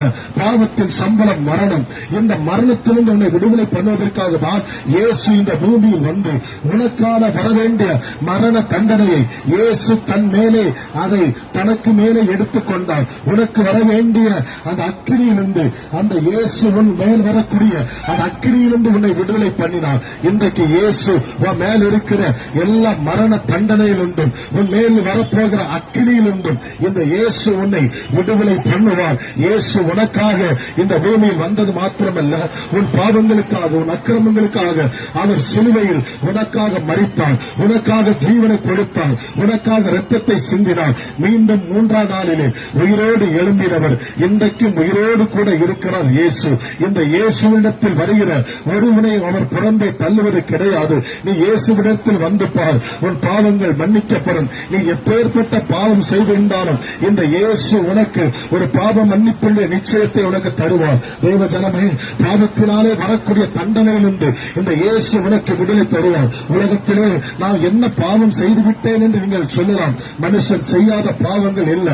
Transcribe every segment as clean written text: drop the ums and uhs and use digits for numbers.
பாவத்தின் சம்பளம் மரணம். இந்த மரணத்திலிருந்து உன்னை விடுதலை பண்ணுவதற்காக தான் இயேசு இந்த பூமியில் வந்து உனக்கான வரவேண்டிய மரண தண்டனையை இயேசு தன் மேலே அதை தனக்கு மேலே எடுத்துக்கொண்டார். உனக்கு வரவேண்டிய அந்த அக்கினியிலிருந்து அந்த இயேசு உன் மேல் வரக்கூடிய அந்த அக்கினியிலிருந்து உன்னை விடுதலை பண்ணினார். இன்றைக்கு இயேசு உன் மேல் இருக்கிற எல்லா மரண தண்டனையிலிருந்தும் உன் மேல் வரப்போகிற அக்கினியிலிருந்தும் இந்த இயேசு உன்னை விடுதலை பண்ணுவார். இயேசு உனக்காக இந்த பூமியில் வந்தது மாத்திரமல்ல, உன் பாவங்களுக்காக உன் அக்கிரமங்களுக்காக அவர் சிலுவையில் உனக்காக மரித்தார், உனக்காக ஜீவனை கொடுத்தார், உனக்காக இரத்தத்தை சிந்தினார். மீண்டும் 3ஆம் நாளிலே உயிரோடு எழும்பினவர் இன்றைக்கும் உயிரோடு கூட இருக்கிறார் இயேசு. இந்த இயேசுவிடத்தில் வருகிற ஒருவனை அவர் புறம்பே தள்ளுவது கிடையாது. நீ இயேசுவிடத்தில் வந்து பார், உன் பாவங்கள் மன்னிக்கப்படும். நீ எப்பேற்பட்ட பாவம் செய்திருந்தாலும் இந்த இயேசு உனக்கு ஒரு பாவ மன்னிப்புள்ள நிச்சயத்தை உனக்கு தருவார். தேவ ஜனமே, பாவத்தினாலே வரக்கூடிய தண்டனையிலிருந்து இந்த இயேசு உனக்கு விடுதலை தருவார். உலகத்திலே நான் என்ன பாவம் செய்துவிட்டேன் என்று நீங்கள் சொல்லலாம். மனுஷன் செய்யாத பாவங்கள் இல்ல.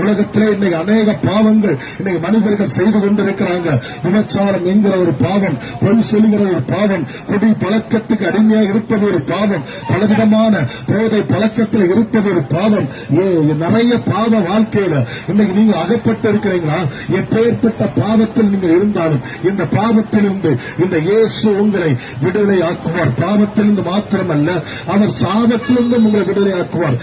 உலகத்திலே இன்னைக்கு அநேக பாவங்கள் இன்னைக்கு மனிதர்கள் செய்து கொண்டிருக்கிறாங்க. விபச்சாரம் என்கிற ஒரு பாவம், பொய் சொல்லுகிற ஒரு பாவம், குடி பழக்கத்துக்கு அடிமையாக இருப்பது ஒரு பாவம், பலவிதமான போதை பழக்கத்தில் இருப்பது ஒரு பாவம். நிறைய பாவ வாழ்க்கையில இன்னைக்கு நீங்க அகப்பட்டு இருக்கிறீங்களா? எப்பேற்பட்ட பாவத்தில் நீங்கள் இருந்தாலும் இந்த பாவத்திலிருந்து இந்த இயேசு உங்களை விடுதலை ஆக்குவார். பாவத்திலிருந்து மாத்திரமல்ல, அவர் சாபத்திலிருந்து உங்களை விடுதலை ஆக்குவார்.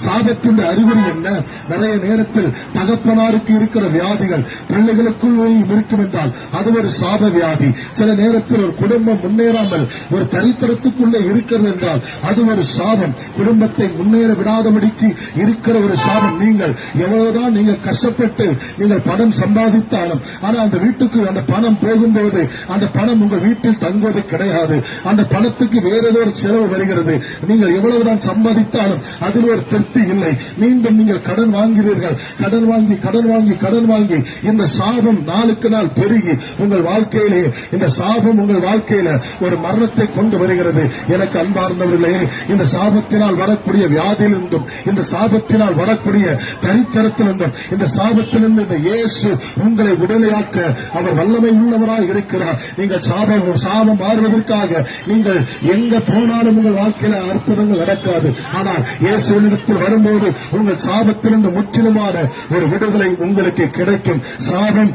சாபத்தின் அறிகுறி என்ன? நிறைய நேரத்தில் தகப்பனாருக்கு இருக்கிற வியாதிகள் பிள்ளைகளுக்குள் இருக்கும் என்றால் அது ஒரு சாப வியாதி. சில நேரத்தில் ஒரு குடும்பம் முன்னேறாமல் ஒரு தரித்திரத்துக்குள்ளே இருக்கிறது என்றால் அது ஒரு சாபம். குடும்பத்தை முன்னேற விடாதபடிக்கு இருக்கிற ஒரு சாபம். நீங்கள் எவ்வளவுதான் நீங்க கஷ்டப்பட்டு நீங்கள் பணம் சம்பாதித்தாலும் ஆனா அந்த வீட்டுக்கு அந்த பணம் போகும்போது அந்த பணம் உங்கள் வீட்டில் தங்குவது கிடையாது. அந்த பணத்துக்கு வேற ஏதோ ஒரு செலவு வருகிறது. நீங்கள் எவ்வளவுதான் சம்பாதித்தாலும் அதில் ஒரு திருப்தி இல்லை. மீண்டும் நீங்கள் கடன் வாங்குகிறீர்கள். கடன் வாங்கி இந்த சாபம் நாளுக்கு நாள் பெருகி உங்கள் வாழ்க்கையிலே இந்த சாபம் உங்கள் வாழ்க்கையில ஒரு மரணத்தை கொண்டு வருகிறது. எனக்கு அன்பார்ந்தவர்களே, இந்த சாபத்தினால் வரக்கூடிய வியாதியிலிருந்தும் இந்த சாபத்தினால் வரக்கூடிய தரித்திரத்திலிருந்தும் இந்த சாபத்திலிருந்து இந்த இயேசு உங்களை விடுதலையாக்க அவர் வல்லமை உள்ளவராய் இருக்கிறார். நீங்கள் சாபம் மாறுவதற்காக நீங்கள் எங்க போனாலும் உங்கள் வாழ்க்கையில அற்புதங்கள் நடக்காது. ஆனால் இயேசுவினிடத்தில் வரும்போது உங்கள் சாபத்திலிருந்து முற்றிலுமான ஒரு விடுதலை உங்களுக்கு கிடைக்கும். சாபம்